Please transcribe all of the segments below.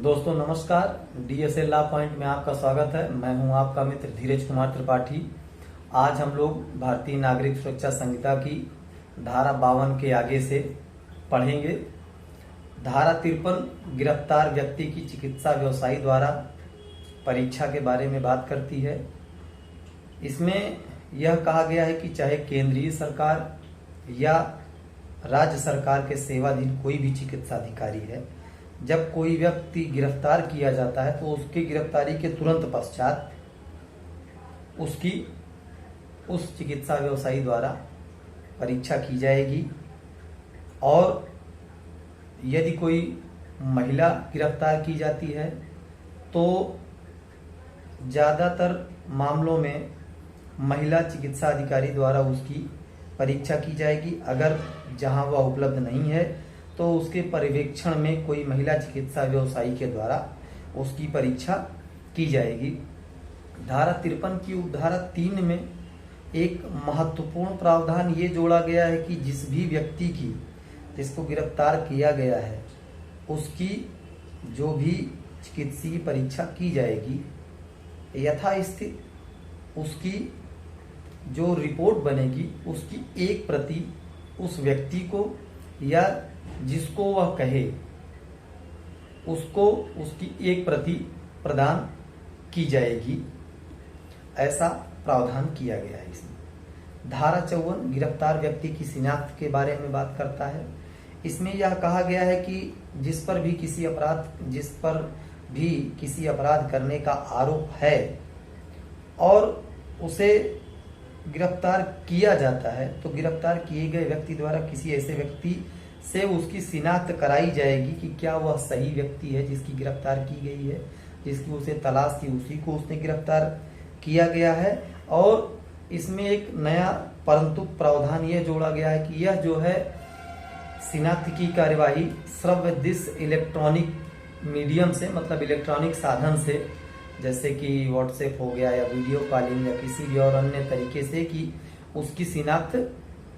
दोस्तों नमस्कार। DSL law point में आपका स्वागत है। मैं हूं आपका मित्र धीरज कुमार त्रिपाठी। आज हम लोग भारतीय नागरिक सुरक्षा संहिता की धारा 52 के आगे से पढ़ेंगे। धारा 53 गिरफ्तार व्यक्ति की चिकित्सा व्यवसायी द्वारा परीक्षा के बारे में बात करती है। इसमें यह कहा गया है कि चाहे केंद्रीय सरकार या राज्य सरकार के सेवाधीन कोई भी चिकित्सा अधिकारी है, जब कोई व्यक्ति गिरफ्तार किया जाता है तो उसकी गिरफ्तारी के तुरंत पश्चात उसकी उस चिकित्सा व्यवसायी द्वारा परीक्षा की जाएगी। और यदि कोई महिला गिरफ्तार की जाती है तो ज़्यादातर मामलों में महिला चिकित्सा अधिकारी द्वारा उसकी परीक्षा की जाएगी। अगर जहां वह उपलब्ध नहीं है तो उसके पर्यवेक्षण में कोई महिला चिकित्सा व्यवसायी के द्वारा उसकी परीक्षा की जाएगी। धारा 53 की उपधारा 3 में एक महत्वपूर्ण प्रावधान ये जोड़ा गया है कि जिस भी व्यक्ति की जिसको गिरफ्तार किया गया है उसकी जो भी चिकित्सीय परीक्षा की जाएगी, यथास्थित उसकी जो रिपोर्ट बनेगी उसकी एक प्रति उस व्यक्ति को या जिसको वह कहे उसको उसकी एक प्रति प्रदान की जाएगी। ऐसा प्रावधान किया गया है इसमें। धारा 54 गिरफ्तार व्यक्ति की शिनाख्त के बारे में बात करता है। इसमें यह कहा गया है कि जिस पर भी किसी अपराध करने का आरोप है और उसे गिरफ्तार किया जाता है तो गिरफ्तार किए गए व्यक्ति द्वारा किसी ऐसे व्यक्ति से उसकी शिनाख्त कराई जाएगी कि क्या वह सही व्यक्ति है जिसकी गिरफ्तार की गई है, जिसकी उसे तलाश थी, उसी को उसने गिरफ्तार किया गया है। और इसमें एक नया परंतु प्रावधान यह जोड़ा गया है कि यह जो है शिनाख्त की कार्यवाही श्रव्य दृश्य इलेक्ट्रॉनिक मीडियम से, मतलब इलेक्ट्रॉनिक साधन से, जैसे कि व्हाट्सएप हो गया या वीडियो कॉलिंग या किसी भी और अन्य तरीके से कि उसकी शिनाख्त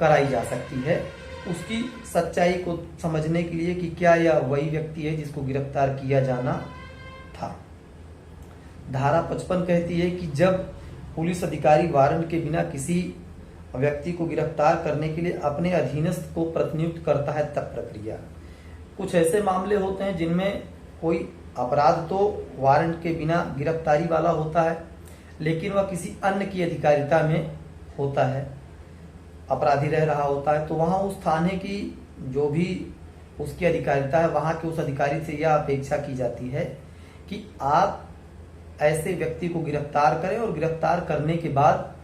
कराई जा सकती है, उसकी सच्चाई को समझने के लिए कि क्या यह वही व्यक्ति है जिसको गिरफ्तार किया जाना था। धारा 55 कहती है कि जब पुलिस अधिकारी वारंट के बिना किसी व्यक्ति को गिरफ्तार करने के लिए अपने अधीनस्थ को प्रतिनियुक्त करता है तब प्रक्रिया। कुछ ऐसे मामले होते हैं जिनमें कोई अपराध तो वारंट के बिना गिरफ्तारी वाला होता है, लेकिन वह किसी अन्य की अधिकारिता में होता है, अपराधी रह रहा होता है, तो वहां उस थाने की जो भी उसकी अधिकारिता है वहां के उस अधिकारी से यह अपेक्षा की जाती है कि आप ऐसे व्यक्ति को गिरफ्तार करें और गिरफ्तार करने के बाद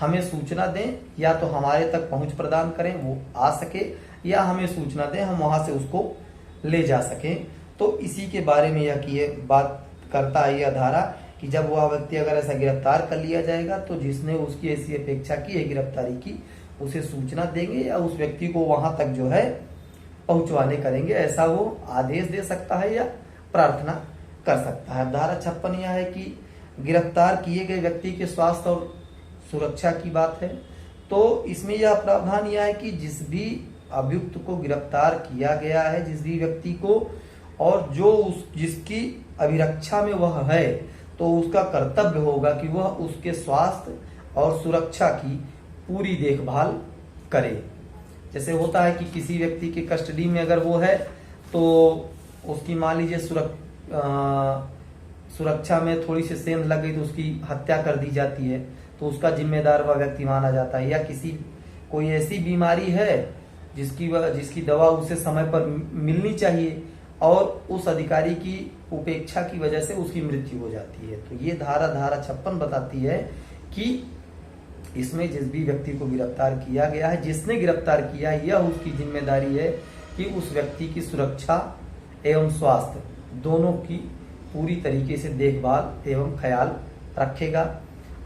हमें सूचना दें, या तो हमारे तक पहुंच प्रदान करें, वो आ सके, या हमें सूचना दें, हम वहां से उसको ले जा सकें। तो इसी के बारे में यह बात करता है यह धारा कि जब वह व्यक्ति अगर ऐसा गिरफ्तार कर लिया जाएगा तो जिसने उसकी ऐसी अपेक्षा की है गिरफ्तारी की उसे सूचना देंगे या उस व्यक्ति को वहां तक जो है पहुंचवाने करेंगे। ऐसा वो आदेश दे सकता है या प्रार्थना कर सकता है। धारा 56 यह है कि गिरफ्तार किए गए व्यक्ति के स्वास्थ्य और सुरक्षा की बात है। तो इसमें यह प्रावधान यह है कि जिस भी अभियुक्त को गिरफ्तार किया गया है, जिस भी व्यक्ति को, और जो जिसकी अभिरक्षा में वह है, तो उसका कर्तव्य होगा कि वह उसके स्वास्थ्य और सुरक्षा की पूरी देखभाल करे। जैसे होता है कि किसी व्यक्ति के कस्टडी में अगर वो है तो उसकी मान लीजिए सुरक्षा में थोड़ी सी सेंध लग गई तो उसकी हत्या कर दी जाती है, तो उसका जिम्मेदार वह व्यक्ति माना जाता है। या कोई ऐसी बीमारी है जिसकी दवा उसे समय पर मिलनी चाहिए और उस अधिकारी की उपेक्षा की वजह से उसकी मृत्यु हो जाती है, तो ये धारा 56 बताती है कि इसमें जिस भी व्यक्ति को गिरफ्तार किया गया है, जिसने गिरफ्तार किया है, यह उसकी जिम्मेदारी है कि उस व्यक्ति की सुरक्षा एवं स्वास्थ्य दोनों की पूरी तरीके से देखभाल एवं ख्याल रखेगा।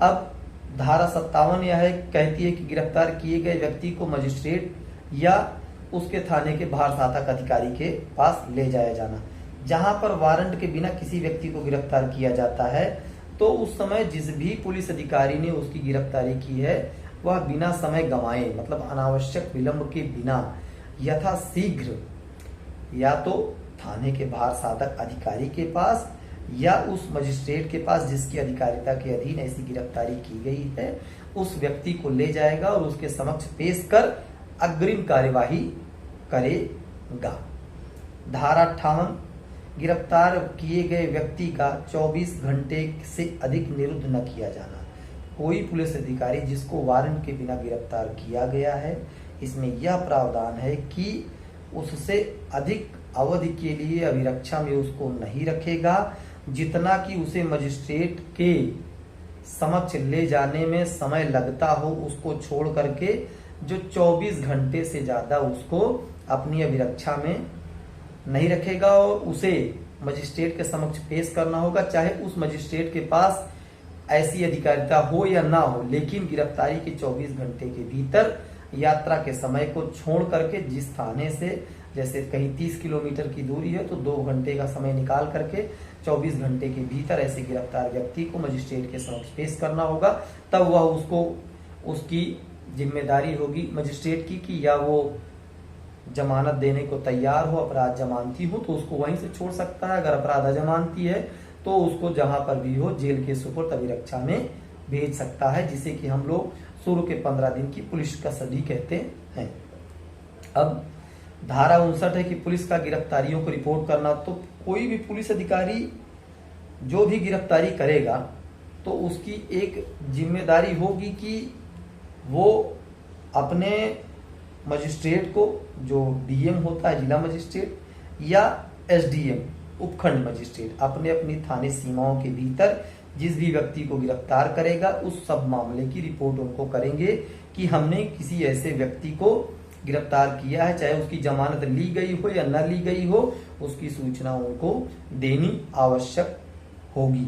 अब धारा 57 यह कहती है कि गिरफ्तार किए गए व्यक्ति को मजिस्ट्रेट या उसके थाने के भार शासक अधिकारी के पास ले जाया जाना। जहां पर वारंट के बिना किसी व्यक्ति को गिरफ्तार किया जाता है तो उस समय जिस भी पुलिस अधिकारी ने उसकी गिरफ्तारी की है वह बिना समय गंवाए, मतलब अनावश्यक विलंब के बिना यथाशीघ्र या तो थाने के बाहर साधक अधिकारी के पास या उस मजिस्ट्रेट के पास जिसकी अधिकारिता के अधीन ऐसी गिरफ्तारी की गई है, उस व्यक्ति को ले जाएगा और उसके समक्ष पेश कर अग्रिम कार्यवाही करेगा। धारा 58, गिरफ्तार किए गए व्यक्ति का 24 घंटे से अधिक निरुद्ध न किया जाना। कोई पुलिस अधिकारी जिसको वारंट के बिना गिरफ्तार किया गया है, इसमें यह प्रावधान है कि उससे अधिक अवधि के लिए अभिरक्षा में उसको नहीं रखेगा, जितना कि उसे मजिस्ट्रेट के समक्ष ले जाने में समय लगता हो, उसको छोड़ करके जो 24 घंटे से ज्यादा उसको अपनी अभिरक्षा में नहीं रखेगा और उसे मजिस्ट्रेट के समक्ष पेश करना होगा, चाहे उस मजिस्ट्रेट के पास ऐसी अधिकारिता हो या ना हो, लेकिन गिरफ्तारी के 24 घंटे के भीतर यात्रा के समय को छोड़ करके जिस थाने से, जैसे कहीं 30 किलोमीटर की दूरी है तो 2 घंटे का समय निकाल करके 24 घंटे के भीतर ऐसे गिरफ्तार व्यक्ति को मजिस्ट्रेट के समक्ष पेश करना होगा। तब वह उसको, उसकी जिम्मेदारी होगी मजिस्ट्रेट की कि या वो जमानत देने को तैयार हो, अपराध जमानती हो तो उसको वहीं से छोड़ सकता है, अगर अपराध अजमानती है तो उसको जहां पर भी हो जेल के सुपुर्द अभिरक्षा में भेज सकता है, जिसे कि हम लोग शुरू के 15 दिन की पुलिस कस्टडी कहते हैं। अब धारा 59 है कि पुलिस का गिरफ्तारियों को रिपोर्ट करना। तो कोई भी पुलिस अधिकारी जो भी गिरफ्तारी करेगा तो उसकी एक जिम्मेदारी होगी कि वो अपने मजिस्ट्रेट को, जो डीएम होता है जिला मजिस्ट्रेट, या एसडीएम उपखंड मजिस्ट्रेट, अपने अपनी थाने सीमाओं के भीतर जिस भी व्यक्ति को गिरफ्तार करेगा उस सब मामले की रिपोर्ट उनको करेंगे कि हमने किसी ऐसे व्यक्ति को गिरफ्तार किया है, चाहे उसकी जमानत ली गई हो या न ली गई हो, उसकी सूचना उनको देनी आवश्यक होगी।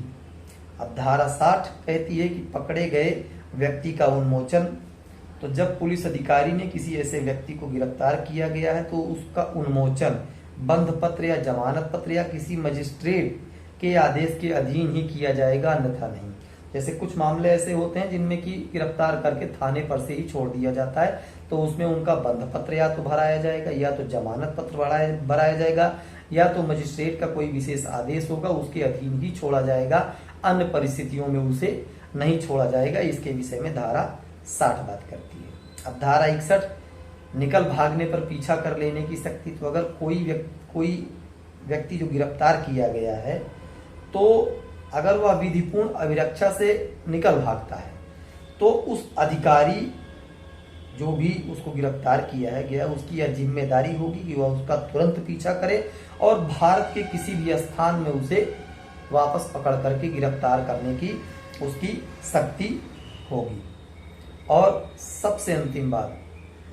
अब धारा 60 कहती है कि पकड़े गए व्यक्ति का उन्मोचन। तो जब पुलिस अधिकारी ने किसी ऐसे व्यक्ति को गिरफ्तार किया गया है तो उसका उन्मोचन बंध पत्र या जमानत पत्र या किसी मजिस्ट्रेट के आदेश के अधीन ही किया जाएगा, अन्यथा नहीं। जैसे कुछ मामले ऐसे होते हैं जिनमें कि गिरफ्तार करके थाने पर से ही छोड़ दिया जाता है, तो उसमें उनका बंध पत्र या तो भराया जाएगा या तो जमानत पत्र भराया जाएगा या तो मजिस्ट्रेट का कोई विशेष आदेश होगा उसके अधीन ही छोड़ा जाएगा, अन्य परिस्थितियों में उसे नहीं छोड़ा जाएगा। इसके विषय में धारा 60 बात करती है। अब धारा 61, निकल भागने पर पीछा कर लेने की शक्ति। तो अगर कोई व्यक्ति जो गिरफ्तार किया गया है तो अगर वह विधिपूर्ण अभिरक्षा से निकल भागता है तो उस अधिकारी जो भी उसको गिरफ्तार किया है गया उसकी यह जिम्मेदारी होगी कि वह उसका तुरंत पीछा करे और भारत के किसी भी स्थान में उसे वापस पकड़ करके गिरफ्तार करने की उसकी शक्ति होगी। और सबसे अंतिम बात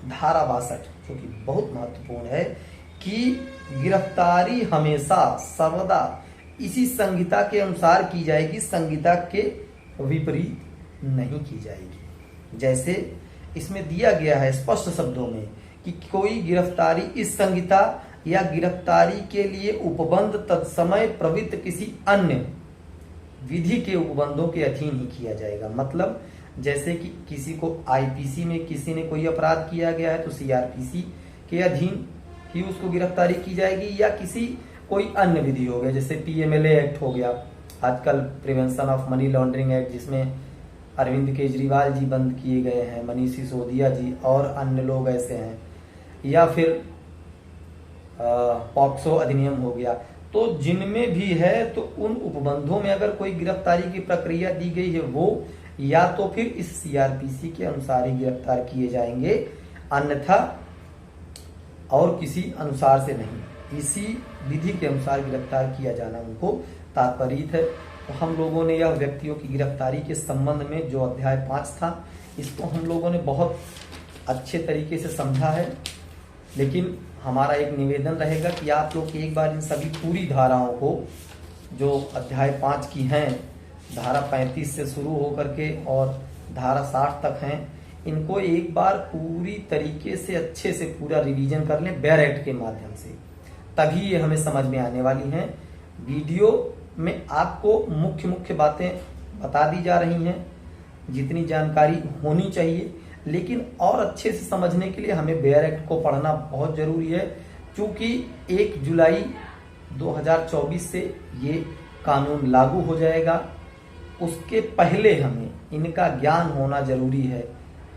धारा 62 जो कि बहुत महत्वपूर्ण है कि गिरफ्तारी हमेशा सर्वदा इसी संहिता के अनुसार की जाएगी, संहिता के विपरीत नहीं की जाएगी। जैसे इसमें दिया गया है स्पष्ट शब्दों में कि कोई गिरफ्तारी इस संहिता या गिरफ्तारी के लिए उपबंध तत्समय प्रवृत्त किसी अन्य विधि के उपबंधों के अधीन ही किया जाएगा। मतलब जैसे कि किसी को आईपीसी में किसी ने कोई अपराध किया गया है तो सीआरपीसी के अधीन ही उसको गिरफ्तारी की जाएगी, या किसी कोई अन्य विधि हो गया जैसे पीएमएलए एक्ट हो गया, आजकल prevention of money laundering act जिसमें अरविंद केजरीवाल जी बंद किए गए हैं, मनीष सिसोदिया जी और अन्य लोग ऐसे हैं, या फिर पॉक्सो अधिनियम हो गया। तो जिनमें भी है तो उन उपबंधों में अगर कोई गिरफ्तारी की प्रक्रिया दी गई है वो या तो फिर इस सीआरपीसी के अनुसार ही गिरफ्तार किए जाएंगे, अन्यथा और किसी अनुसार से नहीं, इसी विधि के अनुसार गिरफ्तार किया जाना उनको तात्पर्य है। तो हम लोगों ने यह व्यक्तियों की गिरफ्तारी के संबंध में जो अध्याय 5 था इसको हम लोगों ने बहुत अच्छे तरीके से समझा है, लेकिन हमारा एक निवेदन रहेगा कि आप लोग एक बार इन सभी पूरी धाराओं को जो अध्याय 5 की हैं, धारा 35 से शुरू होकर के और धारा 60 तक हैं, इनको एक बार पूरी तरीके से अच्छे से पूरा रिवीजन कर लें बेयर एक्ट के माध्यम से, तभी ये हमें समझ में आने वाली हैं। वीडियो में आपको मुख्य मुख्य बातें बता दी जा रही हैं जितनी जानकारी होनी चाहिए, लेकिन और अच्छे से समझने के लिए हमें बेयर एक्ट को पढ़ना बहुत जरूरी है, क्योंकि 1 जुलाई 2024 से ये कानून लागू हो जाएगा। उसके पहले हमें इनका ज्ञान होना जरूरी है।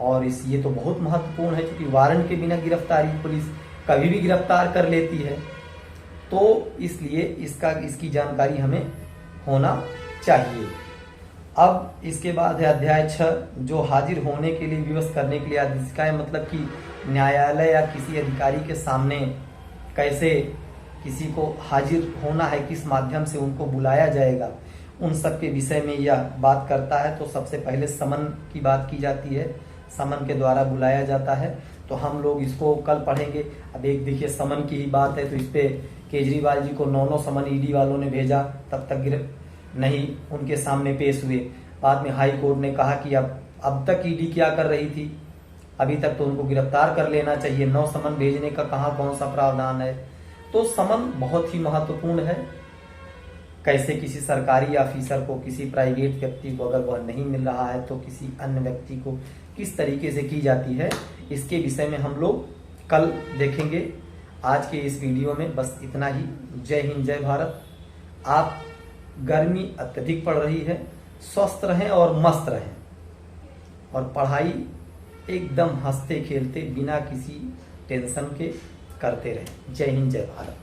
और ये तो बहुत महत्वपूर्ण है, क्योंकि वारंट के बिना गिरफ्तारी पुलिस कभी भी गिरफ्तार कर लेती है, तो इसलिए इसकी जानकारी हमें होना चाहिए। अब इसके बाद है अध्याय 6, जो हाजिर होने के लिए विवश करने के लिए आदेशिकाएं, मतलब कि न्यायालय या किसी अधिकारी के सामने कैसे किसी को हाजिर होना है, किस माध्यम से उनको बुलाया जाएगा, उन सब के विषय में यह बात करता है। तो सबसे पहले समन की बात की जाती है, समन के द्वारा बुलाया जाता है। तो हम लोग इसको कल पढ़ेंगे। अब एक देखिए समन की ही बात है, तो इस पे केजरीवाल जी को 9 समन ईडी वालों ने भेजा, तब तक नहीं उनके सामने पेश हुए। बाद में हाई कोर्ट ने कहा कि अब तक ईडी क्या कर रही थी, अभी तक तो उनको गिरफ्तार कर लेना चाहिए, 9 समन भेजने का कहाँ कौन सा प्रावधान है। तो समन बहुत ही महत्वपूर्ण है। कैसे किसी सरकारी ऑफिसर को, किसी प्राइवेट व्यक्ति को अगर वह नहीं मिल रहा है तो किसी अन्य व्यक्ति को किस तरीके से की जाती है, इसके विषय में हम लोग कल देखेंगे। आज के इस वीडियो में बस इतना ही। जय हिंद, जय भारत। आप गर्मी अत्यधिक पड़ रही है, स्वस्थ रहें और मस्त रहें, और पढ़ाई एकदम हंसते खेलते बिना किसी टेंशन के करते रहें। जय हिंद, जय भारत।